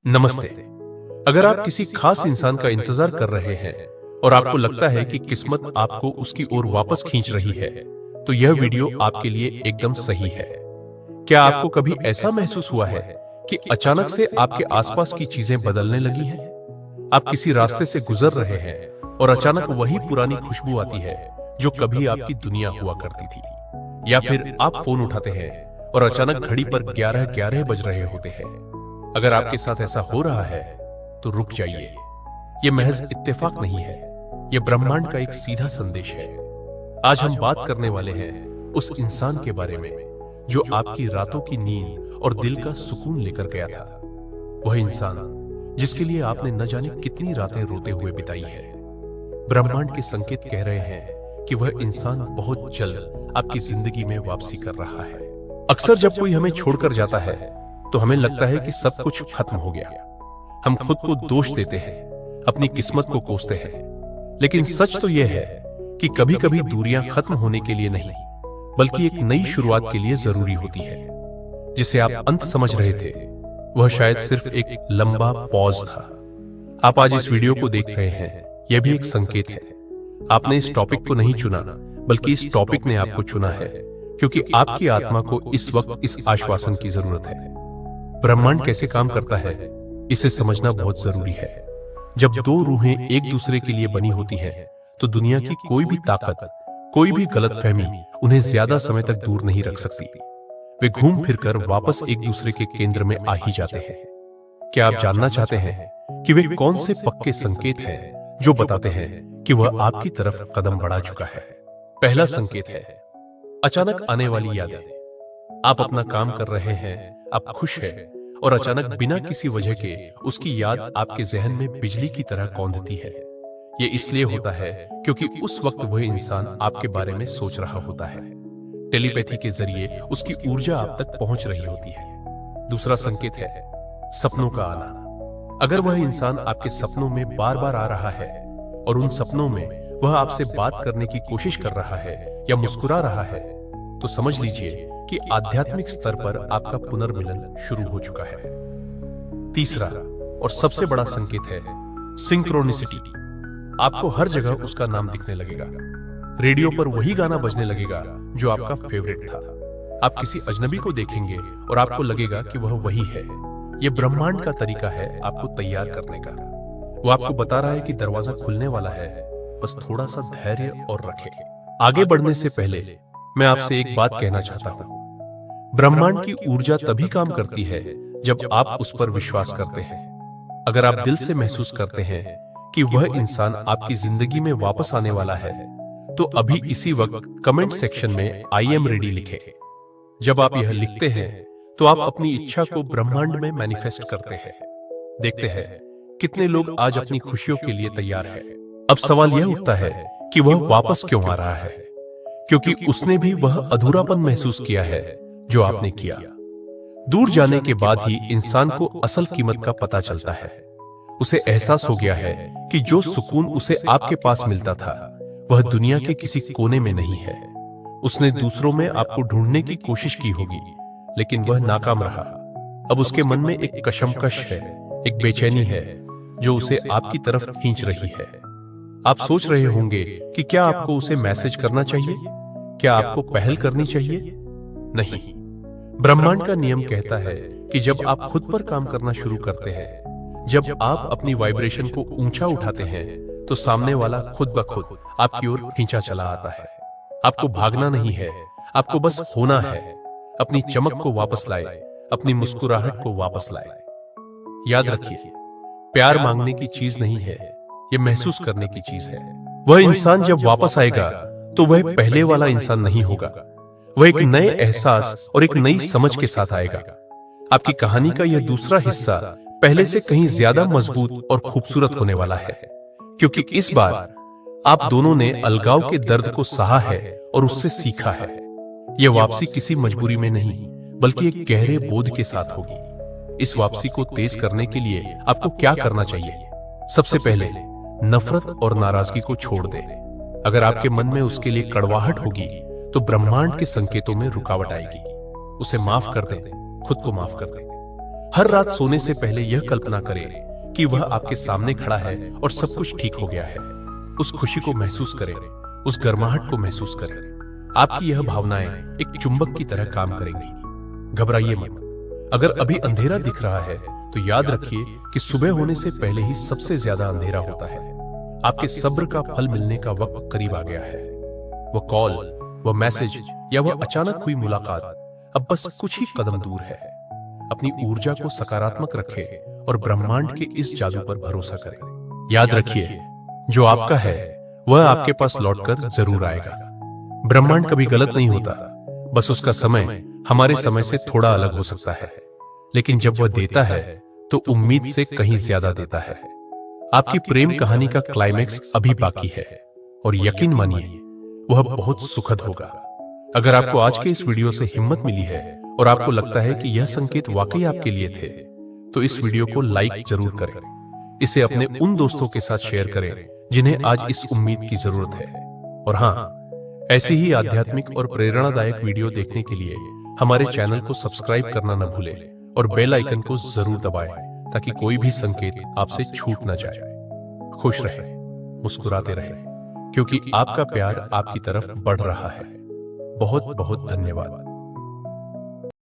नमस्ते। अगर आप किसी खास इंसान का इंतजार कर रहे हैं और आपको लगता है कि किस्मत आपको उसकी ओर वापस खींच रही है, तो यह वीडियो आपके लिए एकदम सही है। क्या आपको कभी ऐसा महसूस हुआ है कि अचानक से आपके आसपास की चीजें बदलने लगी हैं? आप किसी रास्ते से गुजर रहे हैं और अचानक वही पुरानी खुशबू आती है जो कभी आपकी दुनिया हुआ करती थी। या फिर आप फोन उठाते हैं और अचानक घड़ी पर 11:11 बज रहे होते हैं। अगर आपके साथ ऐसा हो रहा है तो रुक जाइए। यह महज इत्तेफाक नहीं है, यह ब्रह्मांड का एक सीधा संदेश है। आज हम बात करने वाले हैं उस इंसान के बारे में जो आपकी रातों की नींद और दिल का सुकून लेकर गया था। वह इंसान जिसके लिए आपने न जाने कितनी रातें रोते हुए बिताई है। ब्रह्मांड के संकेत कह रहे हैं कि वह इंसान बहुत जल्द आपकी जिंदगी में वापसी कर रहा है। अक्सर जब कोई हमें छोड़कर जाता है तो हमें लगता है कि सब कुछ खत्म हो गया। हम खुद को दोष देते हैं, अपनी किस्मत को कोसते हैं। लेकिन सच तो यह है कि कभी कभी दूरियां खत्म होने के लिए नहीं, बल्कि एक नई शुरुआत के लिए जरूरी होती है। जिसे आप अंत समझ रहे थे, वह शायद सिर्फ एक लंबा पॉज था। आप आज इस वीडियो को देख रहे हैं, यह भी एक संकेत है। आपने इस टॉपिक को नहीं चुना, बल्कि इस टॉपिक ने आपको चुना है, क्योंकि आपकी आत्मा को इस वक्त इस आश्वासन की जरूरत है। ब्रह्मांड कैसे काम करता है, इसे समझना बहुत जरूरी है। जब दो रूहें एक दूसरे के लिए बनी होती हैं, तो दुनिया की कोई भी ताकत, कोई भी गलतफहमी उन्हें ज्यादा समय तक दूर नहीं रख सकती। वे घूम फिरकर वापस एक दूसरे के केंद्र में आ ही जाते हैं। क्या आप जानना चाहते हैं कि वे कौन से पक्के संकेत हैं जो बताते हैं कि वह आपकी तरफ कदम बढ़ा चुका है? पहला संकेत है अचानक आने वाली यादें। आप अपना काम कर रहे हैं, आप खुश हैं, और अचानक बिना किसी वजह के उसकी याद आपके जहन में बिजली की तरह कौंधती है। यह इसलिए होता है क्योंकि उस वक्त वह इंसान आपके बारे में सोच रहा होता है। टेलीपैथी के जरिए उसकी ऊर्जा आप तक पहुंच रही होती है। दूसरा संकेत है सपनों का आना। अगर वह इंसान आपके सपनों में बार बार आ रहा है और उन सपनों में वह आपसे बात करने की कोशिश कर रहा है या मुस्कुरा रहा है, तो समझ लीजिए कि आध्यात्मिक स्तर पर आपका पुनर्मिलन शुरू हो चुका है। तीसरा और सबसे बड़ा संकेत है सिंक्रोनिसिटी। आपको हर जगह उसका नाम दिखने लगेगा। रेडियो पर वही गाना बजने लगेगा जो आपका फेवरेट था। आप किसी अजनबी को देखेंगे और आपको लगेगा कि वह वही है। यह ब्रह्मांड का तरीका है आपको तैयार करने का। वो आपको बता रहा है कि दरवाजा खुलने वाला है, बस थोड़ा सा धैर्य और रखें। आगे बढ़ने से पहले मैं आपसे एक बात कहना चाहता हूं। ब्रह्मांड की ऊर्जा तभी काम करती है जब आप उस पर विश्वास करते हैं। अगर आप दिल से महसूस करते हैं कि वह इंसान आपकी जिंदगी में वापस आने वाला है, तो अभी इसी वक्त कमेंट सेक्शन में आई एम रेडी लिखें। जब आप यह लिखते हैं तो आप अपनी इच्छा को ब्रह्मांड में मैनिफेस्ट करते हैं। देखते हैं कितने लोग आज अपनी खुशियों के लिए तैयार हैं। अब सवाल यह उठता है कि वह वापस क्यों आ रहा है? क्योंकि उसने भी वह अधूरापन महसूस किया है जो आपने किया। दूर जाने के बाद ही इंसान को असल कीमत का पता चलता है। उसे एहसास हो गया है कि जो सुकून उसे आपके पास मिलता था, वह दुनिया के किसी कोने में नहीं है। उसने दूसरों में आपको ढूंढने की कोशिश की होगी, लेकिन वह नाकाम रहा। अब उसके मन में एक कशमकश है, एक बेचैनी है जो उसे आपकी तरफ खींच रही है। आप सोच रहे होंगे कि क्या आपको उसे मैसेज करना चाहिए? क्या आपको पहल करनी चाहिए? नहीं। ब्रह्मांड का नियम कहता है कि जब आप खुद पर काम करना शुरू करते हैं, जब आप अपनी वाइब्रेशन को ऊंचा उठाते हैं, तो सामने वाला खुद ब खुद आपकी ओर खींचा चला आता है। आपको भागना नहीं है, आपको बस होना है। अपनी चमक को वापस लाए, अपनी मुस्कुराहट को वापस लाए। याद रखिए, प्यार मांगने की चीज नहीं है, यह महसूस करने की चीज है। वह इंसान जब वापस आएगा तो वह पहले वाला इंसान नहीं होगा। वह एक नए एहसास और एक नई समझ के साथ आएगा। आपकी कहानी का यह दूसरा हिस्सा पहले से कहीं ज्यादा मजबूत और खूबसूरत होने वाला है, क्योंकि इस बार आप दोनों ने अलगाव के दर्द को सहा है और उससे सीखा है। यह वापसी किसी मजबूरी में नहीं, बल्कि एक गहरे बोध के साथ होगी। इस वापसी को तेज करने के लिए आपको क्या करना चाहिए? सबसे पहले नफरत और नाराजगी को छोड़ दें। अगर आपके मन में उसके लिए कड़वाहट होगी, तो ब्रह्मांड के संकेतों में रुकावट आएगी। उसे माफ कर दें, खुद को माफ कर दें। हर रात सोने से पहले यह कल्पना करें कि वह आपके सामने खड़ा है और सब कुछ ठीक हो गया है। उस खुशी को महसूस करें, उस गर्माहट को महसूस करें। आपकी यह भावनाएं एक चुंबक की तरह काम करेंगी। घबराइए मत। अगर अभी अंधेरा दिख रहा है तो याद रखिए कि सुबह होने से पहले ही सबसे ज्यादा अंधेरा होता है। आपके सब्र का फल मिलने का वक्त करीब आ गया है। वो कॉल, वो मैसेज या वो अचानक हुई मुलाकात अब बस कुछ ही कदम दूर है। अपनी ऊर्जा को सकारात्मक रखें और ब्रह्मांड के इस जादू पर भरोसा करें। याद रखिए, जो आपका है वह आपके पास लौटकर जरूर आएगा। ब्रह्मांड कभी गलत नहीं होता, बस उसका समय हमारे समय से थोड़ा अलग हो सकता है, लेकिन जब वह देता है तो उम्मीद से कहीं ज्यादा देता है। आपकी प्रेम कहानी का क्लाइमेक्स अभी बाकी है और यकीन मानिए वह बहुत सुखद होगा। अगर आपको आज के इस वीडियो से हिम्मत मिली है और आपको लगता है कि यह संकेत वाकई आपके लिए थे, तो इस वीडियो को लाइक जरूर करें। इसे अपने उन दोस्तों के साथ शेयर करें जिन्हें आज इस उम्मीद की जरूरत है। और हाँ, ऐसी ही आध्यात्मिक और प्रेरणादायक वीडियो देखने के लिए हमारे चैनल को सब्सक्राइब करना न भूलें और बेल आइकन को जरूर दबाएं ताकि कोई भी संकेत आपसे छूट न जाए। खुश रहें, मुस्कुराते रहें, क्योंकि आपका प्यार आपकी तरफ बढ़ रहा है। बहुत बहुत धन्यवाद।